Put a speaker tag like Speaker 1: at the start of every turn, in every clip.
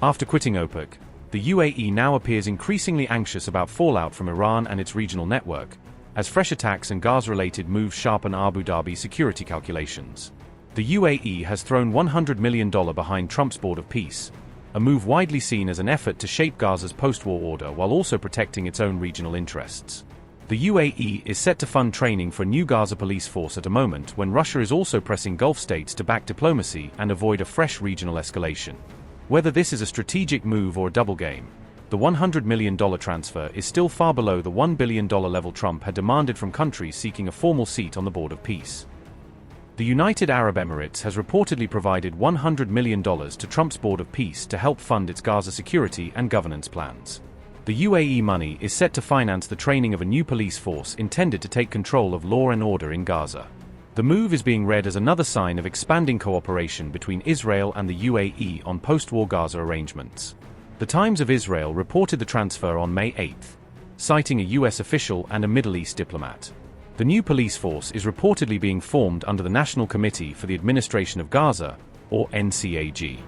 Speaker 1: After quitting OPEC, the UAE now appears increasingly anxious about fallout from Iran and its regional network, as fresh attacks and Gaza-related moves sharpen Abu Dhabi security calculations. The UAE has thrown $100 million behind Trump's Board of Peace, a move widely seen as an effort to shape Gaza's post-war order while also protecting its own regional interests. The UAE is set to fund training for a new Gaza police force at a moment when Russia is also pressing Gulf states to back diplomacy and avoid a fresh regional escalation. Whether this is a strategic move or a double game, the $100 million transfer is still far below the $1 billion level Trump had demanded from countries seeking a formal seat on the Board of Peace. The United Arab Emirates has reportedly provided $100 million to Trump's Board of Peace to help fund its Gaza security and governance plans. The UAE money is set to finance the training of a new police force intended to take control of law and order in Gaza. The move is being read as another sign of expanding cooperation between Israel and the UAE on post-war Gaza arrangements. The Times of Israel reported the transfer on May 8, citing a U.S. official and a Middle East diplomat. The new police force is reportedly being formed under the National Committee for the Administration of Gaza, or NCAG.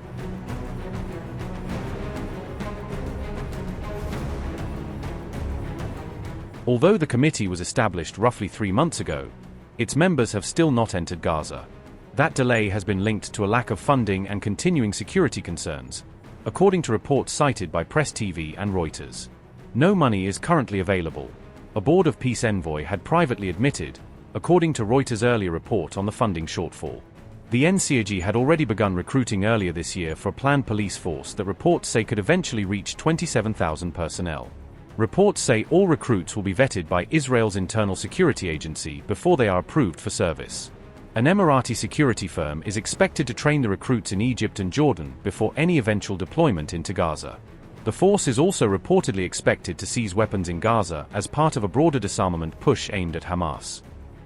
Speaker 1: Although the committee was established roughly 3 months ago, its members have still not entered Gaza. That delay has been linked to a lack of funding and continuing security concerns, according to reports cited by Press TV and Reuters. No money is currently available, a Board of Peace envoy had privately admitted, according to Reuters' earlier report on the funding shortfall. The NCAG had already begun recruiting earlier this year for a planned police force that reports say could eventually reach 27,000 personnel. Reports say all recruits will be vetted by Israel's internal security agency before they are approved for service. An Emirati security firm is expected to train the recruits in Egypt and Jordan before any eventual deployment into Gaza. The force is also reportedly expected to seize weapons in Gaza as part of a broader disarmament push aimed at Hamas.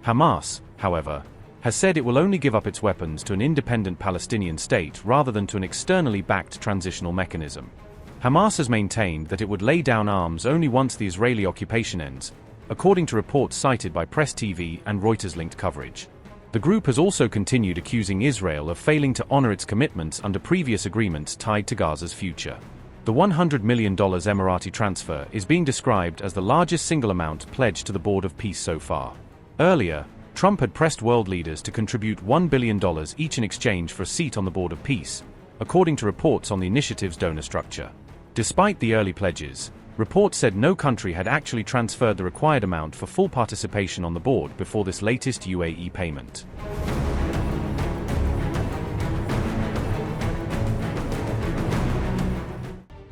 Speaker 1: Hamas, however, has said it will only give up its weapons to an independent Palestinian state rather than to an externally backed transitional mechanism. Hamas has maintained that it would lay down arms only once the Israeli occupation ends, according to reports cited by Press TV and Reuters-linked coverage. The group has also continued accusing Israel of failing to honor its commitments under previous agreements tied to Gaza's future. The $100 million Emirati transfer is being described as the largest single amount pledged to the Board of Peace so far. Earlier, Trump had pressed world leaders to contribute $1 billion each in exchange for a seat on the Board of Peace, according to reports on the initiative's donor structure. Despite the early pledges, reports said no country had actually transferred the required amount for full participation on the board before this latest UAE payment.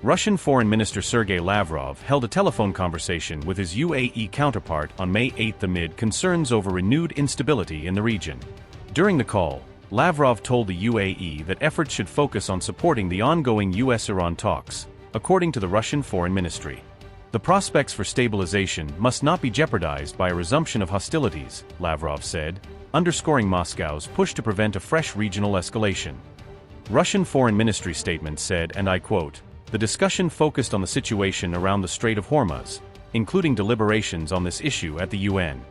Speaker 1: Russian Foreign Minister Sergei Lavrov held a telephone conversation with his UAE counterpart on May 8 amid concerns over renewed instability in the region. During the call, Lavrov told the UAE that efforts should focus on supporting the ongoing US-Iran talks, according to the Russian Foreign Ministry. The prospects for stabilization must not be jeopardized by a resumption of hostilities, Lavrov said, underscoring Moscow's push to prevent a fresh regional escalation. Russian Foreign Ministry statement said, and I quote, "The discussion focused on the situation around the Strait of Hormuz, including deliberations on this issue at the UN.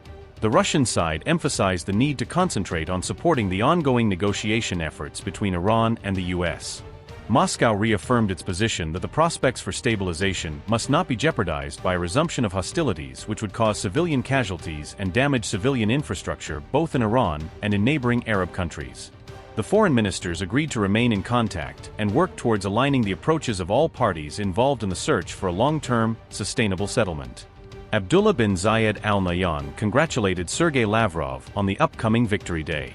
Speaker 1: The Russian side emphasized the need to concentrate on supporting the ongoing negotiation efforts between Iran and the US. Moscow reaffirmed its position that the prospects for stabilization must not be jeopardized by a resumption of hostilities which would cause civilian casualties and damage civilian infrastructure both in Iran and in neighboring Arab countries." The foreign ministers agreed to remain in contact and work towards aligning the approaches of all parties involved in the search for a long-term, sustainable settlement. Abdullah bin Zayed Al Nahyan congratulated Sergei Lavrov on the upcoming Victory Day.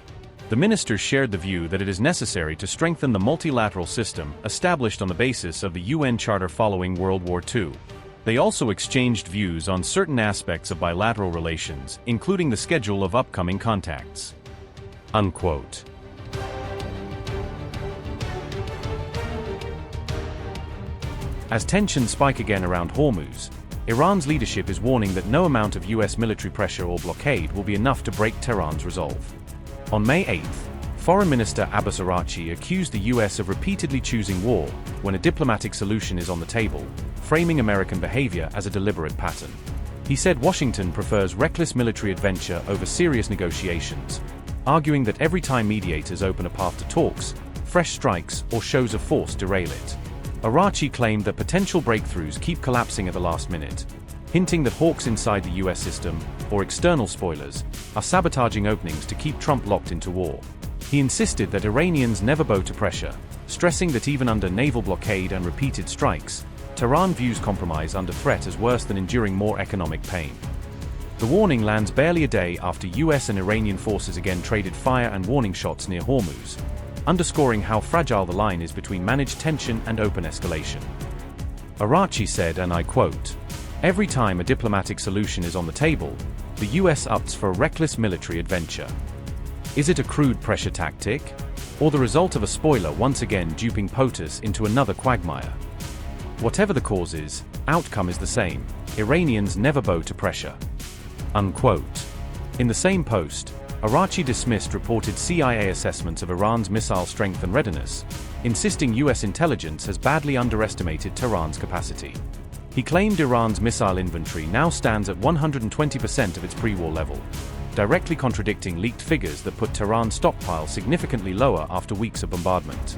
Speaker 1: The ministers shared the view that it is necessary to strengthen the multilateral system established on the basis of the UN Charter following World War II. They also exchanged views on certain aspects of bilateral relations, including the schedule of upcoming contacts. Unquote. As tensions spike again around Hormuz, Iran's leadership is warning that no amount of US military pressure or blockade will be enough to break Tehran's resolve. On May 8, Foreign Minister Abbas Araghchi accused the US of repeatedly choosing war when a diplomatic solution is on the table, framing American behavior as a deliberate pattern. He said Washington prefers reckless military adventure over serious negotiations, arguing that every time mediators open a path to talks, fresh strikes or shows of force derail it. Arachi claimed that potential breakthroughs keep collapsing at the last minute, hinting that hawks inside the US system, or external spoilers, are sabotaging openings to keep Trump locked into war. He insisted that Iranians never bow to pressure, stressing that even under naval blockade and repeated strikes, Tehran views compromise under threat as worse than enduring more economic pain. The warning lands barely a day after US and Iranian forces again traded fire and warning shots near Hormuz, underscoring how fragile the line is between managed tension and open escalation. Arachi said, and I quote, "Every time a diplomatic solution is on the table, the US opts for a reckless military adventure. Is it a crude pressure tactic? Or the result of a spoiler once again duping POTUS into another quagmire? Whatever the cause is, outcome is the same: Iranians never bow to pressure." Unquote. In the same post, Arachi dismissed reported CIA assessments of Iran's missile strength and readiness, insisting US intelligence has badly underestimated Tehran's capacity. He claimed Iran's missile inventory now stands at 120% of its pre-war level, directly contradicting leaked figures that put Tehran's stockpile significantly lower after weeks of bombardment.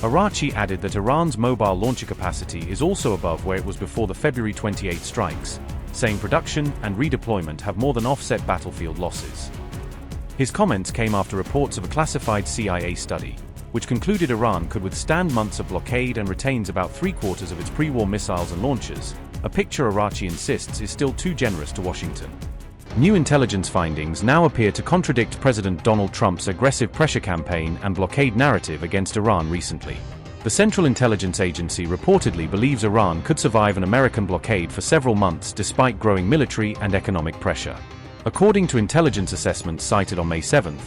Speaker 1: Arachi added that Iran's mobile launcher capacity is also above where it was before the February 28 strikes, saying production and redeployment have more than offset battlefield losses. His comments came after reports of a classified CIA study, which concluded Iran could withstand months of blockade and retains about three-quarters of its pre-war missiles and launchers, a picture Arachi insists is still too generous to Washington. New intelligence findings now appear to contradict President Donald Trump's aggressive pressure campaign and blockade narrative against Iran recently. The Central Intelligence Agency reportedly believes Iran could survive an American blockade for several months despite growing military and economic pressure. According to intelligence assessments cited on May 7,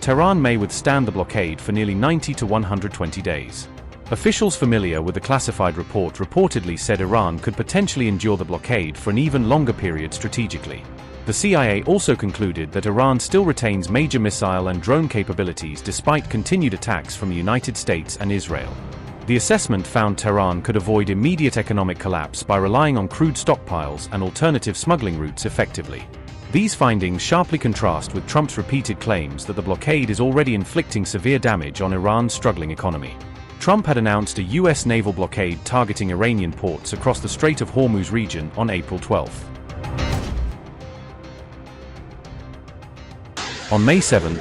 Speaker 1: Tehran may withstand the blockade for nearly 90 to 120 days. Officials familiar with the classified report reportedly said Iran could potentially endure the blockade for an even longer period strategically. The CIA also concluded that Iran still retains major missile and drone capabilities despite continued attacks from the United States and Israel. The assessment found Tehran could avoid immediate economic collapse by relying on crude stockpiles and alternative smuggling routes effectively. These findings sharply contrast with Trump's repeated claims that the blockade is already inflicting severe damage on Iran's struggling economy. Trump had announced a US naval blockade targeting Iranian ports across the Strait of Hormuz region on April 12. On May 7,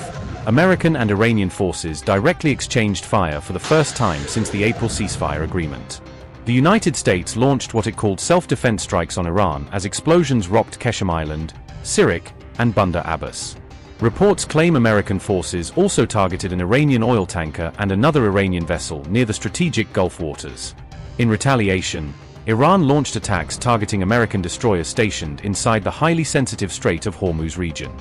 Speaker 1: American and Iranian forces directly exchanged fire for the first time since the April ceasefire agreement. The United States launched what it called self-defense strikes on Iran as explosions rocked Qeshm Island, Sirik, and Bandar Abbas. Reports claim American forces also targeted an Iranian oil tanker and another Iranian vessel near the strategic Gulf waters. In retaliation, Iran launched attacks targeting American destroyers stationed inside the highly sensitive Strait of Hormuz region.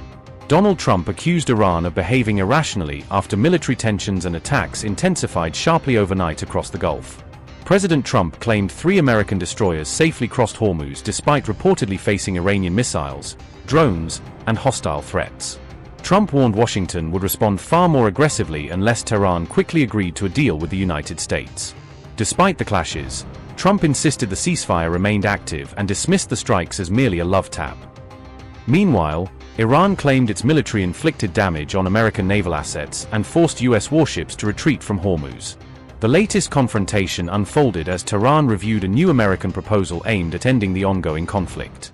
Speaker 1: Donald Trump accused Iran of behaving irrationally after military tensions and attacks intensified sharply overnight across the Gulf. President Trump claimed 3 American destroyers safely crossed Hormuz despite reportedly facing Iranian missiles, drones, and hostile threats. Trump warned Washington would respond far more aggressively unless Tehran quickly agreed to a deal with the United States. Despite the clashes, Trump insisted the ceasefire remained active and dismissed the strikes as merely a love tap. Meanwhile, Iran claimed its military inflicted damage on American naval assets and forced US warships to retreat from Hormuz. The latest confrontation unfolded as Tehran reviewed a new American proposal aimed at ending the ongoing conflict.